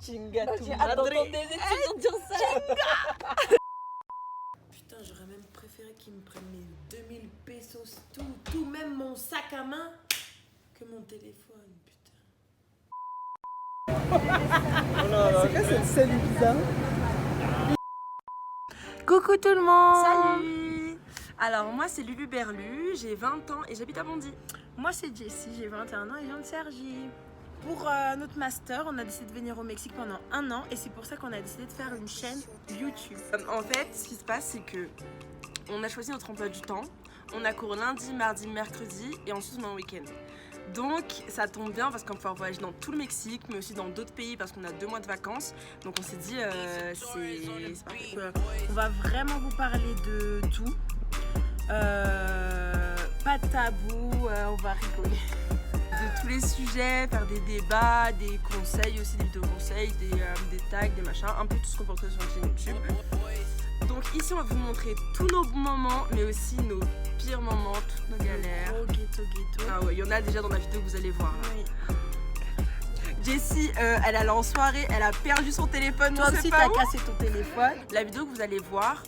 Chinga tu J'ai hâte madre. d'entendre des étudiants dire ça. Putain, j'aurais même préféré qu'ils me prennent mes 2000 pesos, tout, même mon sac à main, que mon téléphone, putain. C'est quoi cette scène bizarre? Coucou tout le monde. Salut. Alors moi c'est Lulu Berlu, j'ai 20 ans et j'habite à Bondy. Moi c'est Jessie, j'ai 21 ans et je viens de Cergy. Pour notre master, on a décidé de venir au Mexique pendant 1 an et c'est pour ça qu'on a décidé de faire une chaîne YouTube. En fait, ce qui se passe, c'est que on a choisi notre emploi du temps. On a cours lundi, mardi, mercredi et ensuite on a un week-end. Donc ça tombe bien parce qu'on va pouvoir voyager dans tout le Mexique, mais aussi dans d'autres pays parce qu'on a 2 mois de vacances. Donc on s'est dit, c'est parfait. On va vraiment vous parler de tout. Pas de tabou, on va rigoler. De tous les sujets, faire des débats, des conseils aussi, des vidéos conseils, des tags, des machins, un peu tout ce qu'on peut retrouver sur la chaîne YouTube. Donc ici on va vous montrer tous nos bons moments, mais aussi nos pires moments, toutes nos galères. Oh, ghetto. Ah ouais, il y en a déjà dans la vidéo que vous allez voir. Oui. Jessie, elle allait en soirée, elle a perdu son téléphone. Toi aussi t'as cassé ton téléphone. La vidéo que vous allez voir,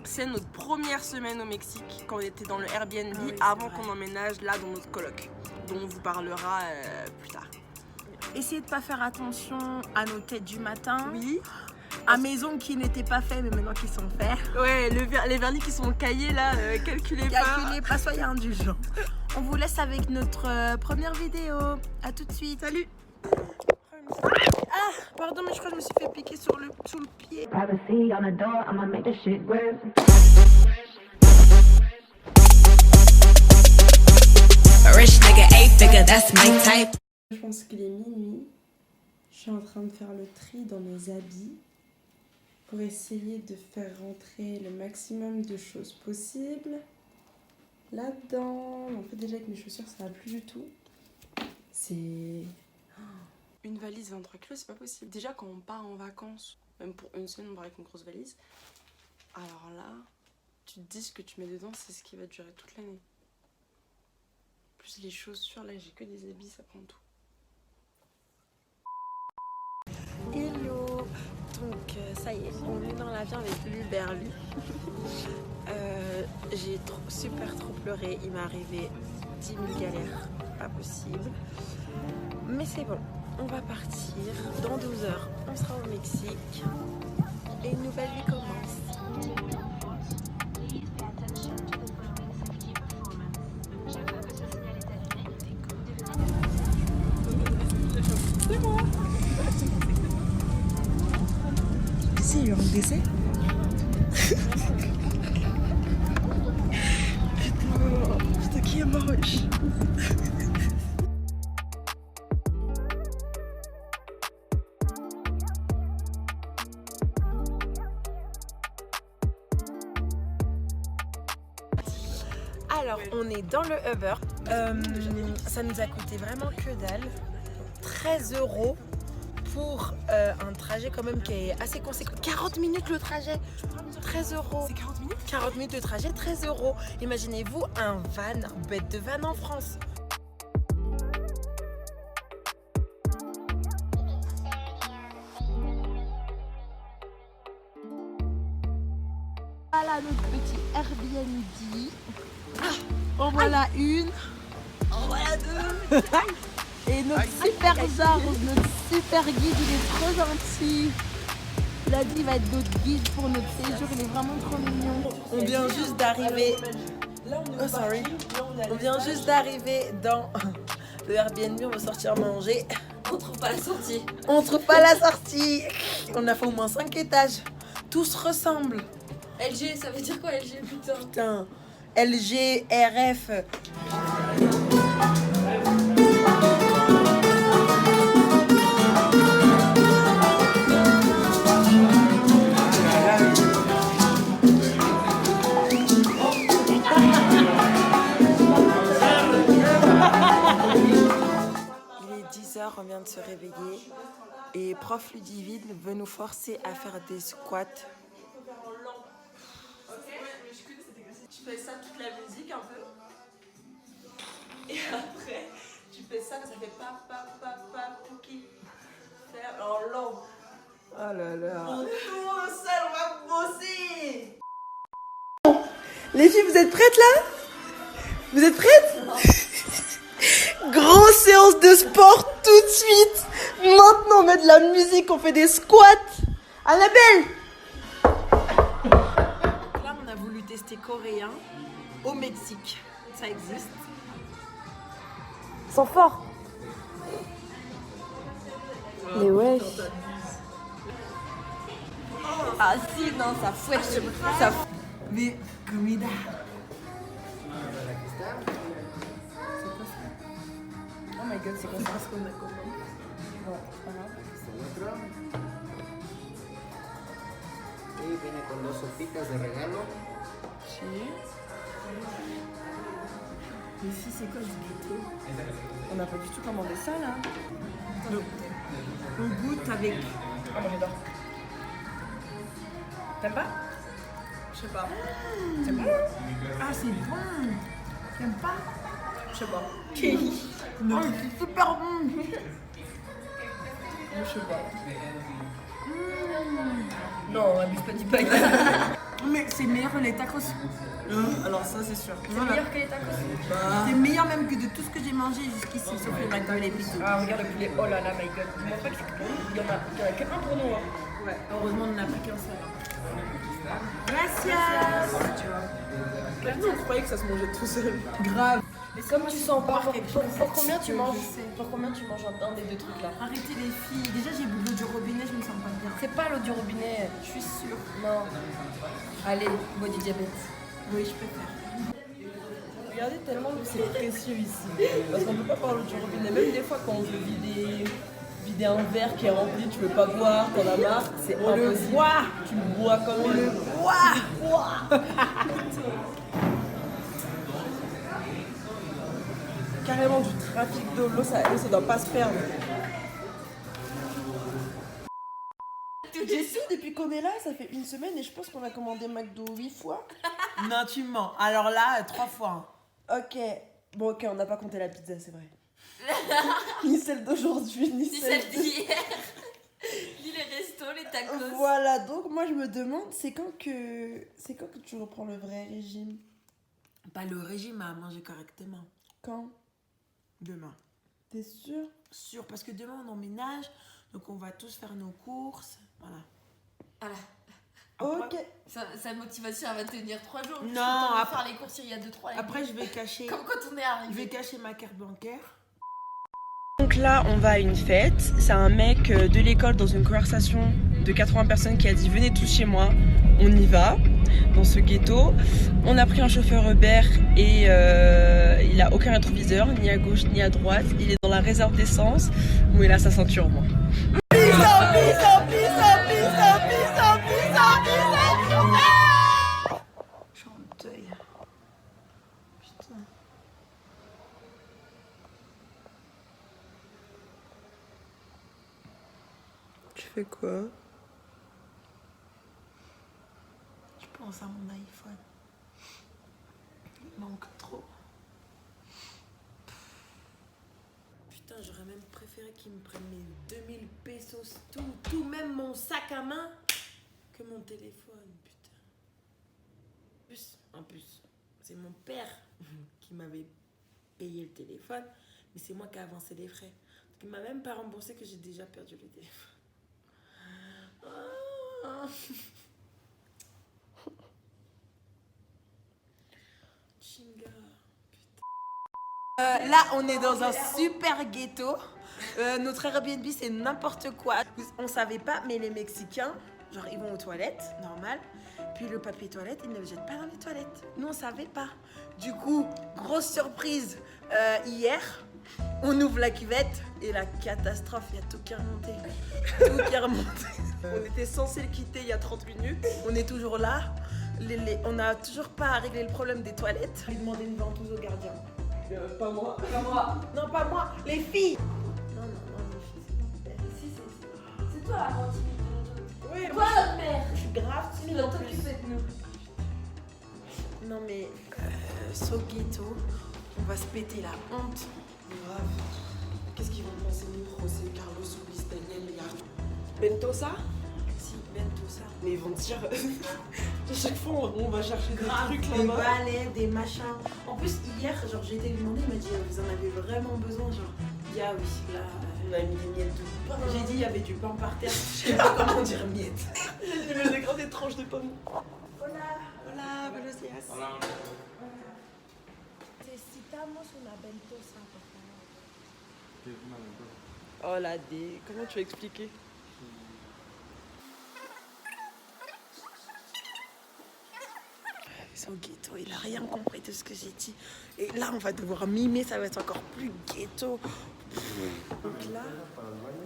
c'est notre première semaine au Mexique, quand on était dans le Airbnb, oui, avant vrai. qu'on emménage là dans notre coloc, dont on vous parlera plus tard. Essayez de pas faire attention à nos têtes du matin. Oui. À mes ongles qui n'étaient pas faits mais maintenant qui sont faits. Ouais, les vernis qui sont caillés là, calculez pas. Calculez pas, soyez indulgents. On vous laisse avec notre première vidéo. À tout de suite. Salut. Ah, pardon, mais je crois que je me suis fait piquer sous le pied. Privacy on the door, I'ma make this shit work. A rich nigga, 8-figure, that's my type. Je pense qu'il est minuit. Je suis en train de faire le tri dans mes habits pour essayer de faire rentrer le maximum de choses possibles là-dedans. En fait, déjà avec mes chaussures, ça va plus du tout. C'est... Une valise 23 kilos, c'est pas possible. Déjà, quand on part en vacances, même pour une semaine, on part avec une grosse valise. Alors là, tu te dis ce que tu mets dedans, c'est ce qui va durer toute l'année. Plus les chaussures, là, j'ai que des habits, ça prend tout. Hello. Donc, ça y est, on est dans l'avion avec Luberlu. J'ai super trop pleuré. Il m'est arrivé 10 000 galères. Pas possible. Mais c'est bon. On va partir. Dans 12 heures, on sera au Mexique. Et une nouvelle vie commence. C'est moi. Ici, il y a un décès. Putain, qui est moche. Alors, on est dans le Uber. Ça nous a coûté vraiment que dalle. 13 € pour un trajet quand même qui est assez conséquent. 40 minutes le trajet, 13 €. C'est 40 minutes? 40 minutes de trajet, 13 €. Imaginez-vous un van, un bête de van en France. Voilà notre petit Airbnb. En voilà une. En voilà deux. Et notre super Zaro, notre super guide, il est trop gentil. Il a dit qu'il va être notre guide pour notre séjour, il est vraiment trop mignon. On vient juste d'arriver. Oh sorry. On vient juste d'arriver dans le Airbnb, on va sortir manger. On trouve pas la sortie. On trouve pas la sortie. On a fait au moins 5 étages. Tout se ressemble. LG, ça veut dire quoi LG, putain? Putain. LG, RF. On vient de se réveiller et prof Ludivine veut nous forcer à faire des squats. Tu fais ça toute la musique un peu. Et après, tu fais ça, ça fait pa, pouki. Faire en Hollande. Oh là là. On tourne seul, on va bosser. Les filles, vous êtes prêtes là? Vous êtes prêtes? Grosse séance de sport tout de suite. Maintenant, on met de la musique, on fait des squats. Annabelle! Là, on a voulu tester coréen au Mexique. Ça existe. Ils sont forts. Mais ouais. Ah si, non, ça fouette. Ça fouette. Mais comida. Oh my god, c'est quoi ça? Parce qu'on a commandé. Y viene con 2 sopitas de regalo. Mais si, c'est quoi ce gâteau? On n'a pas du tout commandé ça là. On goûte avec. Ah, moi j'adore. T'aimes pas? Je sais pas. C'est bon? Ah, c'est bon. T'aimes pas? Je sais pas. Non, c'est super bon. Moi je sais pas. Non, on abuse pas du pain. Mais c'est meilleur que les tacos. Alors ça c'est sûr. C'est meilleur que les tacos. C'est meilleur même que de tout ce que j'ai mangé jusqu'ici, sauf le McDo et les pizzas. Ah regarde le poulet, oh là là, my god. Dis-moi pas que c'est bon. Il y en a qu'un pour nous. Hein. Ouais. Heureusement, on n'en a pris qu'un seul. Gracias. Nous on croyait que ça se mangeait tout seul. Grave. Et comme tu sens pas, pour combien tu manges? Je sais. Pour combien tu manges un des deux trucs là? Arrêtez les filles. Déjà, j'ai bu de l'eau du robinet, je me sens pas bien. C'est pas l'eau du robinet. Je suis sûre. Non. Allez, body diabète. Oui, je préfère. Regardez tellement que c'est précieux ici. Parce qu'on peut pas boire l'eau du robinet. Même des fois quand on veut vider un verre qui est rempli, tu veux pas boire, t'en as marre, c'est impossible. Bois. Tu le bois quand même. Le bois. Carrément du trafic de l'eau, ça doit pas se perdre. J'ai su depuis qu'on est là, ça fait une semaine et je pense qu'on a commandé McDo 8 fois. Non, tu mens. Alors là, 3 fois. Ok. Bon, ok, on n'a pas compté la pizza, c'est vrai. Ni celle d'aujourd'hui, ni celle d'hier. Ni les restos, les tacos. Voilà, donc moi je me demande, c'est quand que tu reprends le vrai régime? Pas le régime à manger correctement. Quand? Demain. T'es sûre? Sûr, parce que demain on emménage, donc on va tous faire nos courses. Voilà. Voilà. Ok. Sa motivation, elle va tenir 3 jours. Non, on va après- faire les courses il y a 2-3. Après, je vais cacher. Comme quand on est Je arrivé. vais cacher ma carte bancaire. Donc là, on va à une fête. C'est un mec de l'école dans une conversation de 80 personnes qui a dit venez tous chez moi. On y va dans ce ghetto. On a pris un chauffeur Uber et il a aucun rétroviseur, ni à gauche ni à droite. Il est dans la réserve d'essence où il a sa ceinture au moins. Je suis en deuil. Putain. Tu fais quoi? Je pense à mon iPhone. Il manque trop. Putain, j'aurais même préféré qu'ils me prennent mes 2000 pesos, tout, même mon sac à main, que mon téléphone, putain. En plus, c'est mon père qui m'avait payé le téléphone, mais c'est moi qui ai avancé les frais. Donc il m'a même pas remboursé que j'ai déjà perdu le téléphone. Ah. Chinga. Là, on est dans un super ghetto. Notre Airbnb, c'est n'importe quoi. On savait pas, mais les Mexicains, genre, ils vont aux toilettes, normal. Puis le papier toilette, ils ne le jettent pas dans les toilettes. Nous, on savait pas. Du coup, grosse surprise, hier, on ouvre la cuvette et la catastrophe, il y a tout qui est remonté. Tout qui est remonté. On était censé le quitter il y a 30 minutes. On est toujours là. On n'a toujours pas réglé le problème des toilettes. Je vais demander une ventouse au gardien. Pas moi. Pas moi. Non, pas moi. Les filles. Non, les filles, C'est toi la mentime. oui, Toi moi, notre mère. je suis grave Tu timide dois en plus. t'occuper de nous. Non mais so ghetto, on va se péter la honte. grave. Qu'est-ce qu'ils vont penser de nous, José, Carlos, Luis, Daniel, les gars? Bentosa? Si, Bentosa. Mais ils vont dire. À chaque fois, on va chercher des trucs Des là-bas. balais, des machins. En plus, hier, genre, j'ai été lui demander, il m'a dit, vous en avez vraiment besoin, genre. Il dit, ah oui, là. On a mis des miettes de pain. J'ai dit, il y avait du pain par terre. Je sais pas comment dire miettes. J'ai mis des grandes tranches de pommes. Hola. Hola, buenos días. Necesitamos una Bentosa, por favor. Oh la dé. Comment tu vas expliquer? Son ghetto, il a rien compris de ce que j'ai dit. Et là, on va devoir mimer, ça va être encore plus ghetto. Donc là,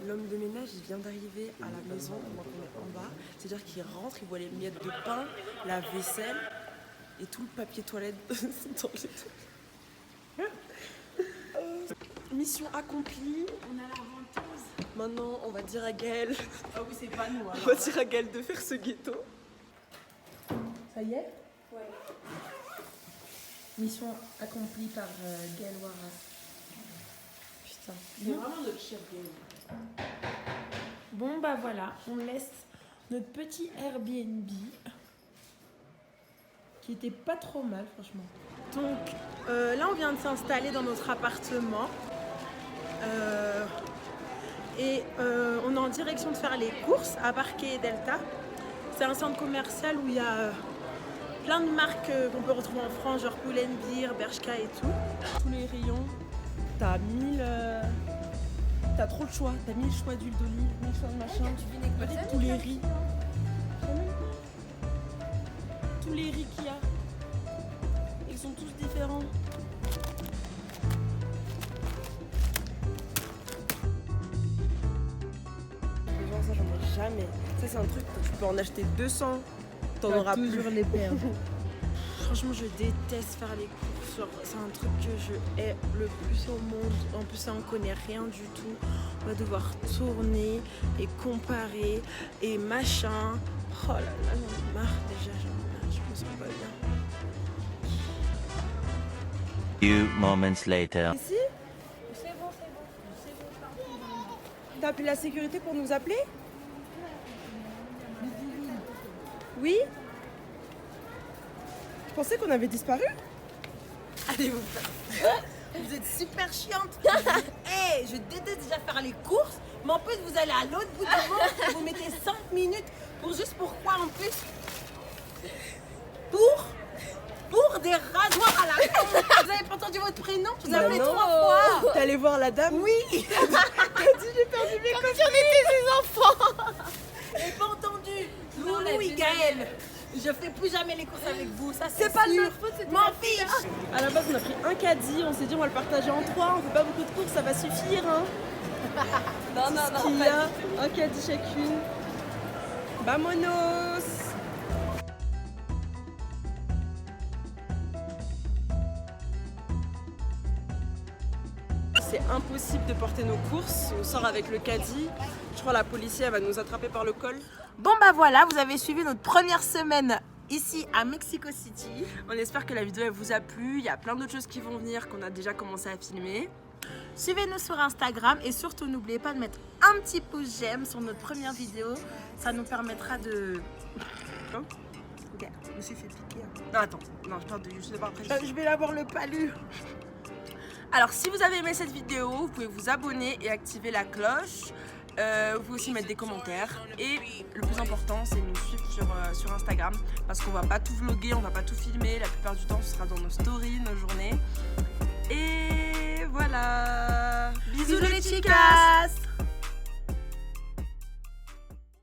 l'homme de ménage, il vient d'arriver à la maison, moi qu'on est en bas. C'est-à-dire qu'il rentre, il voit les miettes de pain, la vaisselle et tout le papier toilette dans les toilettes. Mission accomplie. On a la ventouse. Maintenant, on va dire à Gaëlle. Ah oui, c'est pas nous. On va dire à Gaëlle de faire ce ghetto. Ça y est? Ouais. Mission accomplie par Gaëlle Waras. Putain. C'est vraiment notre chef Gaëlle. Bon bah voilà, on laisse notre petit Airbnb qui était pas trop mal franchement. Donc là on vient de s'installer dans notre appartement et on est en direction de faire les courses à Parque Delta. C'est un centre commercial où il y a plein de marques qu'on peut retrouver en France, genre Pull&Bear, Bershka et tout. Tous les rayons, t'as 1000... T'as trop de choix, t'as 1000 choix d'huile d'olive, 1000 choix de machin. Tous les riz. Tous les riz qu'il y a. Ils sont tous différents. Ça, j'en ai jamais. Ça, c'est un truc, tu peux en acheter 200, t'en auras toujours plus. les perdre. Franchement, je déteste faire les courses. Genre, c'est un truc que je hais le plus au monde. En plus, ça, on connaît rien du tout. On va devoir tourner et comparer et machin. Oh là là, j'en ai marre déjà. J'en ai marre, je me sens pas bien. Few moments later. Ici? C'est bon. T'as appelé la sécurité pour nous appeler? Oui? Je pensais qu'on avait disparu. Allez vous faire. Vous êtes super chiante. Hey, je déteste déjà faire les courses, mais en plus vous allez à l'autre bout du monde et vous mettez 5 minutes pour juste pourquoi en plus? Pour des rasoirs à la con. Vous avez pas entendu votre prénom? Je vous ai appelé 3 fois. T'es allé voir la dame? Oui. T'as dit j'ai perdu mes Comme si on était ses enfants. J'ai pas entendu. Loulou et Gaëlle. Je fais plus jamais les courses avec vous, ça c'est pas de notre faute, c'est m'en fiche. À la base, on a pris un caddie, on s'est dit on va le partager en 3, on fait pas beaucoup de courses, ça va suffire. Hein. Non, Il y a un caddie chacune. Vamonos! C'est impossible de porter nos courses, on sort avec le caddie. Je crois que la police elle va nous attraper par le col. Bon bah voilà, vous avez suivi notre première semaine ici à Mexico City. On espère que la vidéo elle vous a plu, il y a plein d'autres choses qui vont venir qu'on a déjà commencé à filmer. Suivez-nous sur Instagram et surtout n'oubliez pas de mettre un petit pouce j'aime sur notre première vidéo. Ça nous permettra de... Hein? Ok, je me suis fait piquer. Non attends, non je parle de juste de après. Je vais l'avoir le palu. Alors si vous avez aimé cette vidéo, vous pouvez vous abonner et activer la cloche. Vous pouvez aussi mettre des commentaires. Et le plus important, c'est de nous suivre sur Instagram. Parce qu'on va pas tout vlogger, on va pas tout filmer. La plupart du temps, ce sera dans nos stories, nos journées. Et voilà. Bisous les chicas.